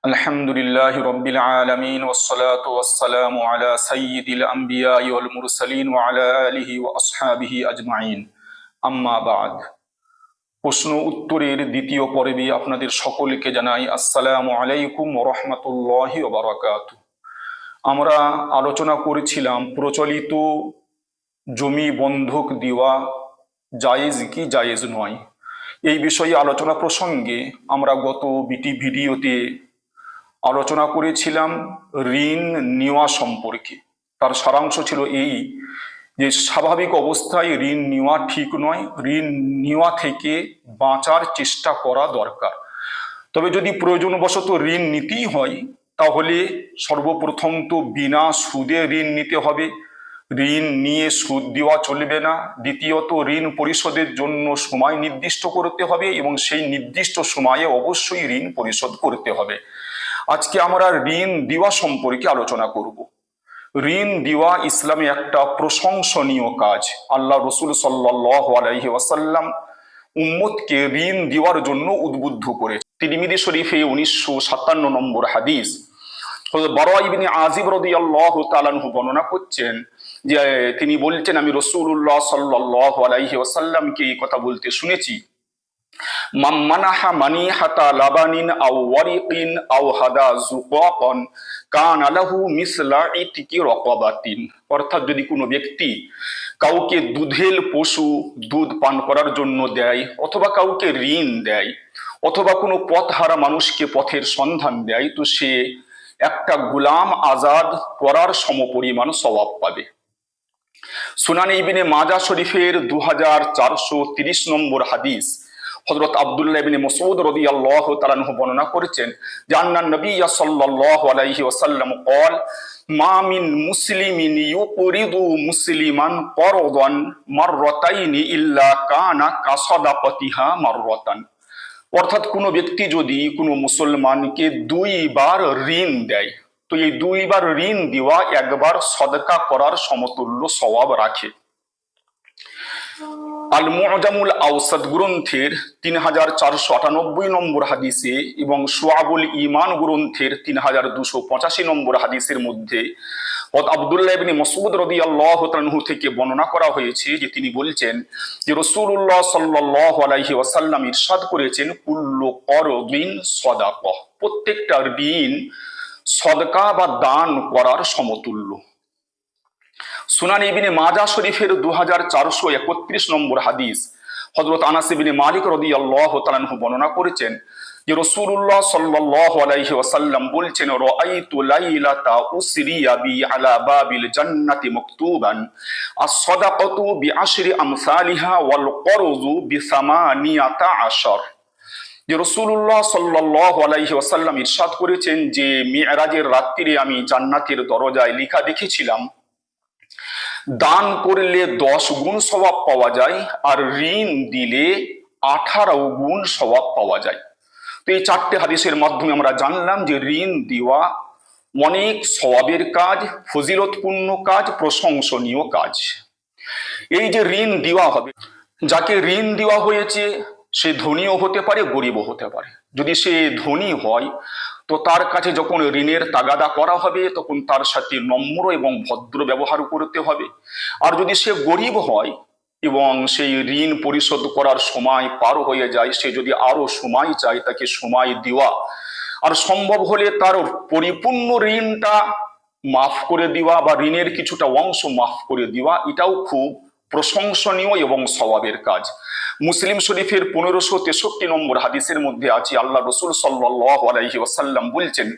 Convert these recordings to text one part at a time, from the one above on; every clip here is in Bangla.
আলহামদুলিল্লাহি রাব্বিল আলামিন ওয়াসসালাতু ওয়াসসালামু আলা সাইয়্যিদিল আমবিয়াই ওয়াল মুরসালিন ওয়া আলা আলিহি ওয়া আসহাবিহি আজমাইন। আম্মা বা'দ। প্রশ্ন উত্তরের দ্বিতীয় পর্বে আপনাদের সকলকে জানাই আসসালামু আলাইকুম ওয়া রাহমাতুল্লাহি ওয়া বারাকাতুহু। আমরা আলোচনা করেছিলাম প্রচলিত জমি বন্ধক দেওয়া জায়েজ কি জায়েজ নয়, এই বিষয়ে আলোচনা প্রসঙ্গে আমরা গত ভিডিওতে আলোচনা করেছিলাম ঋণ নেওয়া সম্পর্কে। তার সারাংশ ছিল এই যে স্বাভাবিক অবস্থায় ঋণ নেওয়া ঠিক নয়, ঋণ নেওয়া থেকে বাঁচার চেষ্টা করা দরকার। তবে যদি প্রয়োজনবশত ঋণ নিতেই হয় তাহলে সর্বপ্রথম তো বিনা সুদে ঋণ নিতে হবে, ঋণ নিয়ে সুদ দেওয়া চলবে না। দ্বিতীয়ত ঋণ পরিশোধের জন্য সময় নির্দিষ্ট করতে হবে এবং সেই নির্দিষ্ট সময়ে অবশ্যই ঋণ পরিশোধ করতে হবে। আজকে আমরা ঋণ দেওয়া সম্পর্কে আলোচনা করব। ঋণ দেওয়া ইসলামে একটা প্রশংসনীয় কাজ। আল্লাহ রসুল সাল্লাল্লাহু আলাইহি ওয়াসাল্লাম উম্মতকে ঋণ দেওয়ার জন্য উদ্বুদ্ধ করে। তিরমিজি শরীফে 1957 নম্বর হাদিস বারা ইবনে আযিব রাদিয়াল্লাহু তাআলা আনহু বর্ণনা করছেন যে তিনি বলছেন, আমি রাসূলুল্লাহ সাল্লাল্লাহু আলাইহি ওয়াসাল্লামকে এই কথা বলতে শুনেছি, মান্নাহা মানিহাতা লাবানিন আও ওয়ারিকিন আও হাদা যুকাকান কানা লাহু মিসলা ইতকি রাকাবাতিন। অর্থাৎ যদি কোনো ব্যক্তি কাউকে দুধেল পশু দুধ পান করার জন্য দেয়, অথবা কাউকে ঋণ দেয়, অথবা কোনো পথহারা মানুষকে পথের সন্ধান দেয়, তো সে একটা গোলাম আজাদ করার সমপরিমাণ সওয়াব পাবে। সুনান ইবনে মাজাহ শরীফের 2430 নম্বর হাদিস হযরত আব্দুল্লাহ ইবনে মাসউদ রাদিয়াল্লাহু তাআলা আনহু বর্ণনা করেছেন যে আন্নান নবী সাল্লাল্লাহু আলাইহি ওয়াসাল্লাম قال মা মিন মুসলিমিন ইউকরিদু মুসলিমান করদান মাররাতাইনি ইল্লা কানা কাসাদাকাতিহা মাররাতান। অর্থাৎ কোনো ব্যক্তি যদি কোনো মুসলমানকে দুইবার ঋণ দেয়, তো এই দুইবার ঋণ দেওয়া একবার সদকা করার সমতুল্য সওয়াব রাখে। আল মুআজামুল আওসাদ গ্রন্থের 3498 নম্বর হাদিসে এবং শুআবুল ঈমান গ্রন্থের 3285 নম্বর হাদিসের মধ্যে আব্দুল্লাহ ইবনে মাসউদ রাদিয়াল্লাহু তাআলা আনহু থেকে বর্ণনা করা হয়েছে যে তিনি বলছেন যে রাসূলুল্লাহ সাল্লাল্লাহু আলাইহি ওয়াসাল্লাম ইরশাদ করেছেন, কুল্লু করদিন সাদাকাহ, প্রত্যেকটা ঋণ সদকা বা দান করার সমতুল্য। সুনান ইবনে মাজাহ শরীফের 2431 নম্বর হাদিস হযরত আনাস ইবনে মালিক রাদিয়াল্লাহু তাআলা আনহু বর্ণনা করেছেন যে রাসূলুল্লাহ সাল্লাল্লাহু আলাইহি ওয়াসাল্লাম বলছেন, রাআইতু লাইলাতা উসরিয়া বি আলা বাবিল জান্নাতি মাকতুবান আস-সাদাকাতু বিআশরি আমসালিহা ওয়াল করযু বিসামানিয়াতা আশর। যে রাসূলুল্লাহ সাল্লাল্লাহু আলাইহি ওয়াসাল্লাম ইরশাদ করেছেন যে মিরাজের রাত্রিরে আমি জান্নাতের দরজায় লেখা দেখেছিলাম, দান করলে 10 গুণ সওয়াব পাওয়া যায় আর ঋণ দিলে 18 গুণ সওয়াব পাওয়া যায়। তো এই চারটে হাদিসের মাধ্যমে আমরা জানলাম যে ঋণ দেওয়া অনেক সওয়াবের কাজ, ফজিলতপূর্ণ কাজ, প্রশংসনীয় কাজ। এই যে ঋণ দেওয়া হবে, যাকে ঋণ দেওয়া হয়েছে সে ধনীও হতে পারে, গরিবও হতে পারে। যদি সে ধনী হয় তো তার কাছে যখন ঋণের তাগাদা করা হবে তখন তার সাথে নম্র এবং ভদ্র ব্যবহার করতে হবে। আর যদি সে গরিব হয় এবং সেই ঋণ পরিশোধ করার সময় পার হয়ে যায়, সে যদি আরো সময় চায় তাকে সময় দেওয়া, আর সম্ভব হলে তার পরিপূর্ণ ঋণটা মাফ করে দেওয়া বা ঋণের কিছুটা অংশ মাফ করে দেওয়া, এটাও খুব প্রশংসনীয় এবং সওয়াবের কাজ। মুসলিম শরীফের 1563 নম্বর হাদিসের মধ্যে আছে আল্লাহ রাসূল সাল্লাল্লাহু আলাইহি ওয়াসাল্লাম বলছেন,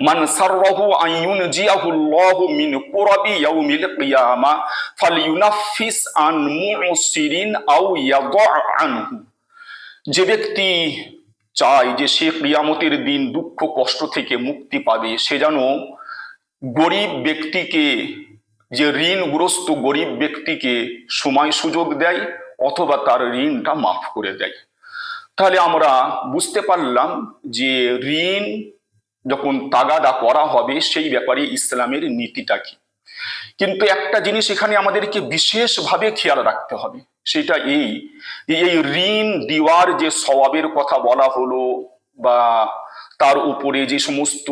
মান সাররাহু আন ইউনজিয়াহু আল্লাহু মিন কুরাবি ইয়াউমিল কিয়ামা ফালইউনাফিস আন মুসিরিন আও ইয়াদা আনহু। যে ব্যক্তি চায় যে সে কিয়ামতের দিন দুঃখ কষ্ট থেকে মুক্তি পাবে, সে যেন গরিব ব্যক্তিকে, যে ঋণগ্রস্ত গরিব ব্যক্তিকে সময় সুযোগ দেয় অথবা তার ঋণটা মাফ করে দেয়। তাহলে আমরা বুঝতে পারলাম যে ঋণ যখন তাগাদা করা হবে সেই ব্যাপারে ইসলামের নীতিটা কি। কিন্তু একটা জিনিস এখানে আমাদেরকে বিশেষভাবে খেয়াল রাখতে হবে, সেটা এই যে এই ঋণ দেওয়ার যে সওয়াবের কথা বলা হলো বা তার উপরে যে সমস্ত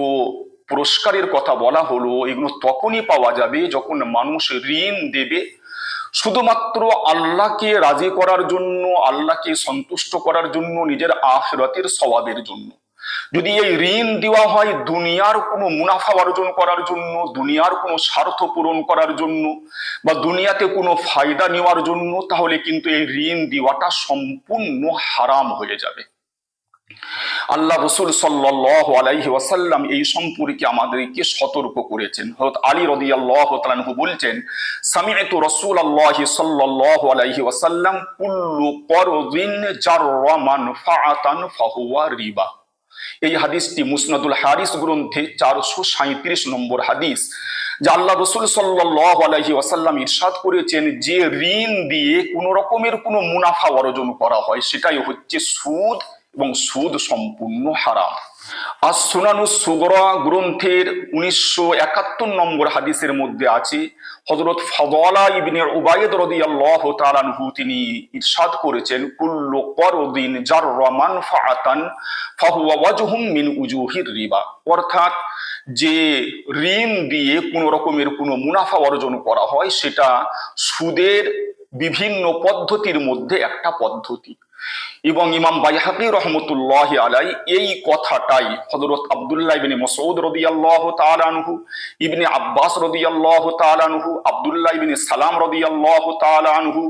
পুরস্কারের কথা বলা হলো, এগুলো তখনই পাওয়া যাবে যখন মানুষ ঋণ দেবে শুধুমাত্র আল্লাহকে রাজি করার জন্য, আল্লাহকে সন্তুষ্ট করার জন্য, নিজের আখিরাতের সওয়াবের জন্য। যদি এই ঋণ দেওয়া হয় দুনিয়ার কোনো মুনাফা অর্জন করার জন্য, দুনিয়ার কোনো স্বার্থ পূরণ করার জন্য, বা দুনিয়াতে কোনো ফায়দা নেওয়ার জন্য, তাহলে কিন্তু এই ঋণ দেওয়াটা সম্পূর্ণ হারাম হয়ে যাবে। আল্লাহ রসুল সাল্লাল্লাহু আলাইহি ওয়াসাল্লাম এই সম্পর্কে আমাদেরকে সতর্ক করেছেন। হযরত আলী রাদিয়াল্লাহু তাআলা আনহু বলছেন, সামি'তু রাসূলুল্লাহি সাল্লাল্লাহু আলাইহি ওয়াসাল্লাম কুল্লু করদিন জাররা মানফাআতান ফাহুয়া রিবা। এই হাদিসটি মুসনাদুল হারিস গ্রন্থে 437 নম্বর হাদিস, যে আল্লাহ রসুল সাল্লাল্লাহু আলাইহি ওয়াসাল্লাম ইরশাদ করেছেন, যে ঋণ দিয়ে কোনো রকমের কোনো মুনাফা অর্জন করা হয় সেটাই হচ্ছে সুদ, এবং সুদ সম্পূর্ণ হারাম। আর সুনানুস সুগরা গ্রন্থের 1971 নম্বর হাদিসের মধ্যে আছে, হযরত ফাদালা ইবনে উবাইদ রাদিয়াল্লাহু তাআলা আনহু তিনি ইরশাদ করেছেন, কুল্লু করদিন জাররা মানফাআতান ফাহুয়া ওয়াজহুম মিন উজুহির রিবা। অর্থাৎ যে ঋণ দিয়ে কোনো রকমের কোনো মুনাফা অর্জন করা হয় সেটা সুদের বিভিন্ন পদ্ধতির মধ্যে একটা পদ্ধতি। এবং ইমাম বাইহাকী রহমতুল্লাহি আলাই এই কথাটাই হযরত আব্দুল্লাহ ইবনে মাসউদ রাদিয়াল্লাহু তাআলা আনহু, ইবনে আব্বাস রাদিয়াল্লাহু তাআলা আনহু, আব্দুল্লাহ ইবনে সালাম রাদিয়াল্লাহু তাআলা আনহু,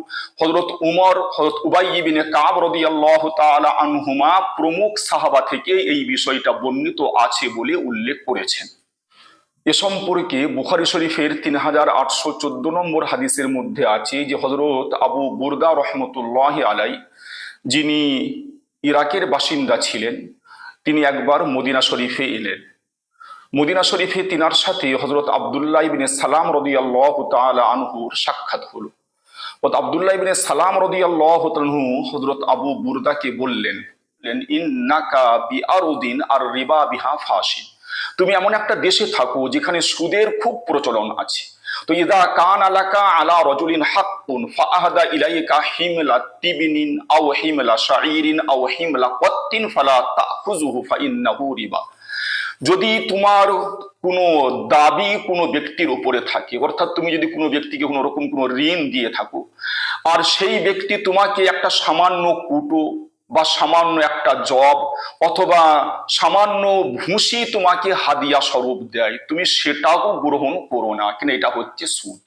হযরত উমর, হযরত উবাই ইবনে কাব রাদিয়াল্লাহু তাআলা আনহুমা প্রমুখ সাহাবা থেকে এই বিষয়টা বর্ণিত আছে বলে উল্লেখ করেছেন। এ সম্পর্কে বুখারী শরীফের 3814 নম্বর হাদিসের মধ্যে আছে যে হযরত আবু বুরদা রহমতুল্লাহি আলাই, যিনি ইরাকের বাসিন্দা ছিলেন, তিনি একবার মদিনা শরীফে এলেন। মদিনা শরীফে তিনার সাথে হযরত আব্দুল্লাহ ইবনে সালাম রাদিয়াল্লাহু তাআলা আনহুর সাক্ষাৎ হলো। আব্দুল্লাহ ইবনে সালাম রাদিয়াল্লাহু তাআলা আনহু হযরত আবু বুরদাকে বললেন, ইন্নাকা বিআরদিন আর রিবা বিহা ফাশি, তুমি এমন একটা দেশে থাকো যেখানে সুদের খুব প্রচলন আছে। তো ইদা কান আলাকা আলা রাজুলিন হাক্কুন ফাআহদা ইলাইকা হিমলা তিবিনিন আও হিমলা শাঈরিন আও হিমলা কত্তিন ফালা তাখুযুহু ফাইন্নাহু রিবা। যদি তোমার কোনো দাবি কোনো ব্যক্তির উপরে থাকে, অর্থাৎ তুমি যদি কোনো ব্যক্তিকে কোনো রকম কোনো ঋণ দিয়ে থাকো, আর সেই ব্যক্তি তোমাকে একটা সামান্য কুটো বা সামান্য একটা জব অথবা সামান্য ভুসি তোমাকে হাদিয়া স্বরূপ দেয়, তুমি সেটাও গ্রহণ করো না, কিন্তু এটা হচ্ছে সুদ।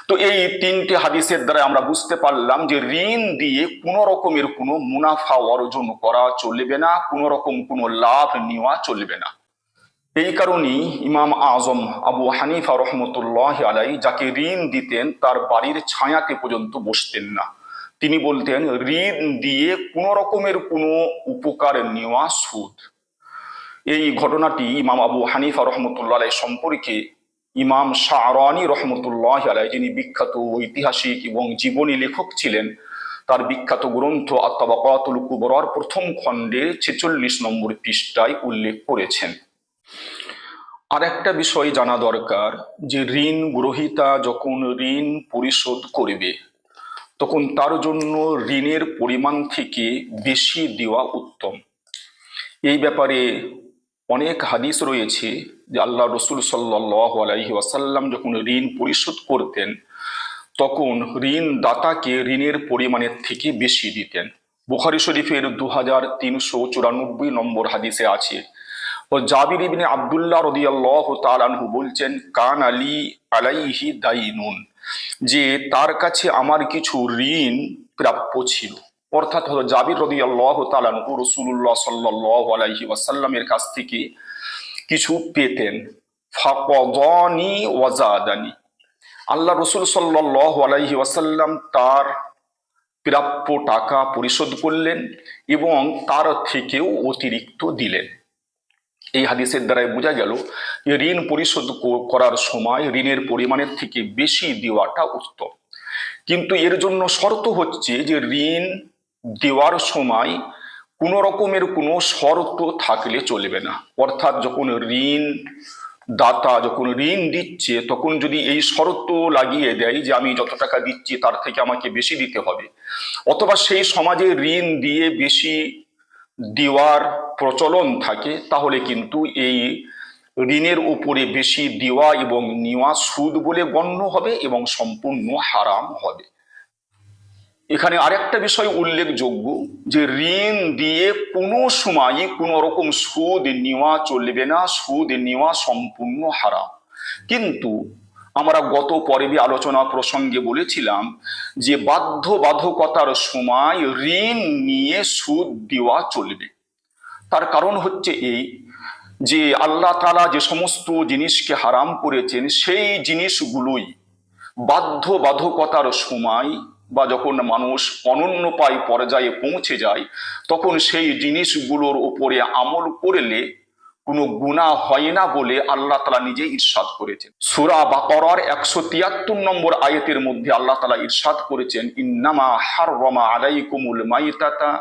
তো এই তিনটে হাদিসের দ্বারা আমরা বুঝতে পারলাম যে ঋণ দিয়ে কোনো রকমের কোনো মুনাফা অর্জন করা চলবে না, কোনো রকম কোনো লাভ নেওয়া চলবে না। এই কারণেই ইমাম আজম আবু হানিফা রহমতুল্লাহ আলাই যাকে ঋণ দিতেন তার বাড়ির ছায়াতে পর্যন্ত বসতেন না। তিনি বলতেন, ঋণ দিয়ে কোনো রকমের কোনো উপকার নেওয়া সুদ। এই ঘটনাটি ইমাম আবু হানিফা রহমতুল্লাহ আলাই সম্পর্কে ইমাম শাহরানি রহমতুল্লাহ আলাই, যিনি বিখ্যাত ঐতিহাসিক এবং জীবনী লেখক ছিলেন, তার বিখ্যাত গ্রন্থ আত-তাবাকাতুল কুবরার প্রথম খণ্ডে 46 নম্বর পৃষ্ঠায় উল্লেখ করেছেন। আর একটা বিষয় জানা দরকার যে ঋণ গ্রহীতা যখন ঋণ পরিশোধ করবে তখন তার জন্য ঋণের পরিমাণ থেকে বেশি দেওয়া উত্তম। এই ব্যাপারে অনেক হাদিস রয়েছে যে আল্লাহ রসুল সাল্লাল্লাহু আলাইহি ওয়াসাল্লাম যখন ঋণ পরিশোধ করতেন তখন ঋণ দাতাকে ঋণের পরিমাণের থেকে বেশি দিতেন। বুখারী শরীফের 2394 নম্বর হাদিসে আছে, ও জাবির ইবনে আব্দুল্লাহ রাদিয়াল্লাহু তাআলা আনহু বলছেন, কান আলী আলাইহি দাইনুন, যে তার কাছে আমার কিছু ঋণ প্রাপ্য ছিল। অর্থাৎ জাবির রাদিয়াল্লাহু তাআলা আনহু রাসূলুল্লাহ সাল্লাল্লাহু আলাইহি ওয়াসাল্লামের কাছ থেকে কিছু পেতেন। ফাকাদানি ওয়াজাদানি, আল্লাহ রসুল সাল্লাল্লাহু আলাইহি ওয়াসাল্লাম তার প্রাপ্য টাকা পরিশোধ করলেন এবং তার থেকেও অতিরিক্ত দিলেন। এই হাদিসের দ্বারাই বোঝা গেল যে ঋণ পরিশোধ করার সময় ঋণের পরিমাণের থেকে বেশি দেওয়াটা উত্তম। কিন্তু এর জন্য শর্ত হচ্ছে যে ঋণ দেওয়ার সময় কোনো রকমের কোনো শর্ত থাকলে চলবে না। অর্থাৎ যখন ঋণ দাতা যখন ঋণ দিচ্ছে তখন যদি এই শর্ত লাগিয়ে দেয় যে আমি যত টাকা দিচ্ছি তার থেকে আমাকে বেশি দিতে হবে, অথবা সেই সমাজে ঋণ দিয়ে বেশি দেওয়ার প্রচলন থাকে, তাহলে কিন্তু এই ঋণের উপরে বেশি দেওয়া এবং নেওয়া সুদ বলে গণ্য হবে এবং সম্পূর্ণ হারাম হবে। এখানে আরেকটা বিষয় উল্লেখযোগ্য যে ঋণ দিয়ে কোনো সময়ই কোনো রকম সুদ নেওয়া চলবে না, সুদ নেওয়া সম্পূর্ণ হারাম। কিন্তু আমরা গত পর্বে আলোচনা প্রসঙ্গে বলেছিলাম যে বাধ্যবাধকতার সময় ঋণ নিয়ে সুদ দেওয়া চলবে। তার কারণ হচ্ছে এই যে আল্লাহ তাআলা যে সমস্ত জিনিসকে হারাম করেছেন সেই জিনিসগুলোই বাধ্যবাধকতার সময় বা যখন মানুষ অনন্যপায় পর্যায়ে পৌঁছে যায় তখন সেই জিনিসগুলোর উপরে আমল করলে কোনো গুনাহ হয় না বলে আল্লাহ তাআলা নিজে ইরশাদ করেছেন। সূরা বাকারার 173 নম্বর আয়াতের মধ্যে আল্লাহ তাআলা ইরশাদ করেছেন, ইন্নামা হাররামা আলাইকুমুল মাইতাতা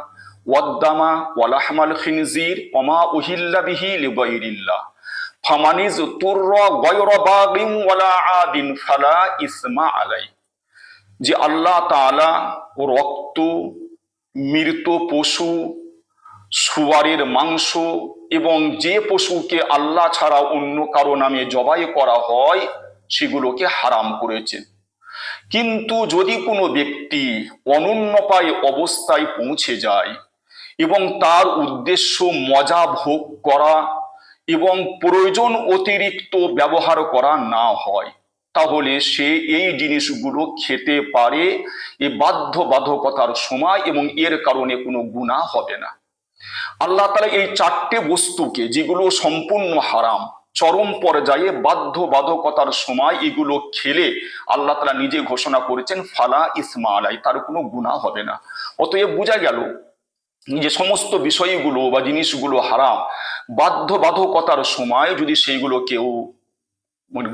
ওয়াদ-দামা ওয়া লাহমাল খিনজির ওয়া মা উহিল্লা বিহি লিগাইরিল্লাহ ফামানিজ তুররা গায়রা বাগিন ওয়ালা আদিন ফালা ইসমা আলাই। যে আল্লাহ তাআলা রক্ত, মৃত পশু, শুয়ারের মাংস এবং যে পশুকে আল্লাহ ছাড়া অন্য কারো নামে জবাই করা হয় সেগুলোকে হারাম করেছেন। কিন্তু যদি কোনো ব্যক্তি অনন্যপায় অবস্থায় পৌঁছে যায় এবং তার উদ্দেশ্য মজা ভোগ করা এবং প্রয়োজন অতিরিক্ত ব্যবহার করা না হয় তাহলে সে এই জিনিসগুলো খেতে পারে এই বাধ্যবাধকতার সময় এবং এর কারণে কোনো গুনাহ হবে না। আল্লাহ তাআলা এই চারটে বস্তুকে যেগুলো সম্পূর্ণ হারাম চরম পর্যায়ে বাধ্যবাধকতার সময় এগুলো খেলে আল্লাহ তাআলা নিজে ঘোষণা করেছেন ফালা ইসমা আলাই, তার কোনো গুনাহ হবে না। অতএব বোঝা গেল যে সমস্ত বিষয়গুলো বা জিনিসগুলো হারাম বাধ্যবাধকতার সময় যদি সেইগুলো কেউ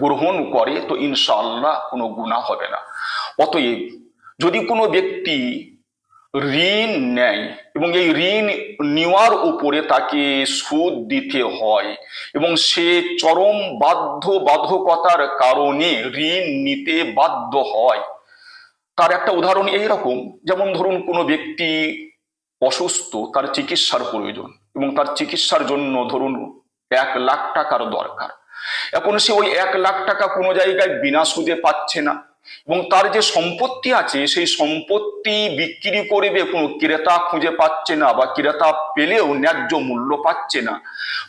গ্রহণ করে তো ইনশাআল্লাহ কোনো গুনাহ হবে না। অতএব যদি কোনো ব্যক্তি ঋণ নেয় এবং এই ঋণ নেওয়ার উপরে তাকে সুদ দিতে হয় এবং সে চরম বাধ্যবাধকতার কারণে ঋণ নিতে বাধ্য হয়, তার একটা উদাহরণ এইরকম, যেমন ধরুন কোনো ব্যক্তি অসুস্থ, তার চিকিৎসার প্রয়োজন এবং তার চিকিৎসার জন্য ধরুন 1,00,000 টাকার দরকার। এখন সে ওই 1,00,000 টাকা কোনো জায়গায় বিনা সুদে পাচ্ছে না এবং তার যে সম্পত্তি আছে সেই সম্পত্তি বিক্রি করবে কোনো ক্রেতা খুঁজে পাচ্ছে না বা ক্রেতা পেলেও ন্যায্য মূল্য পাচ্ছে না।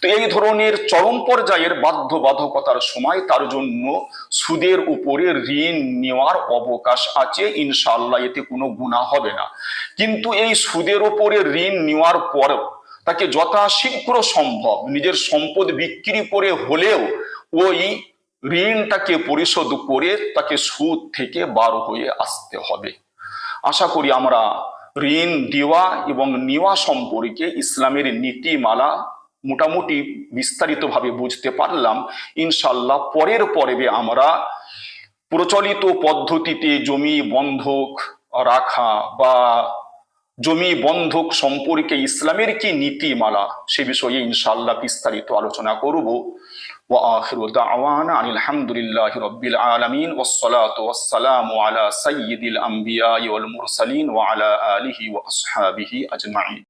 তো এই ধরনের চরম পর্যায়ের বাধ্যবাধকতার সময় তার জন্য সুদের উপরে ঋণ নেওয়ার অবকাশ আছে, ইনশাআল্লাহ এতে কোনো গুনাহ হবে না। কিন্তু এই সুদের উপরে ঋণ নেওয়ার পরেও তাকে যথাশীঘ্র সম্ভব নিজের সম্পদ বিক্রি করে হলেও ওই ঋণটাকে পরিশোধ করে তাকে সুদ থেকে বার হয়ে আসতে হবে। আশা করি আমরা ঋণ দেওয়া এবং নেওয়া সম্পর্কে ইসলামের নীতিমালা মোটামুটি বিস্তারিতভাবে বুঝতে পারলাম। ইনশাআল্লাহ পরের পর্বে আমরা প্রচলিত পদ্ধতিতে জমি বন্ধক রাখা বা জমি বন্ধক সম্পর্কে ইসলামের কি নীতিমালা সে বিষয়ে ইনশাআল্লাহ বিস্তারিত আলোচনা করব। ওয়া আখিরু দাওয়ানা আনিল হামদুলিল্লাহি রাব্বিল আলামিন ওয়াসসালাতু ওয়াসসালামু আলা সাইয়্যিদিল আমবিয়াই ওয়াল মুরসালিন ওয়া আলা আলিহি ওয়া আসহাবিহি আজমাইন।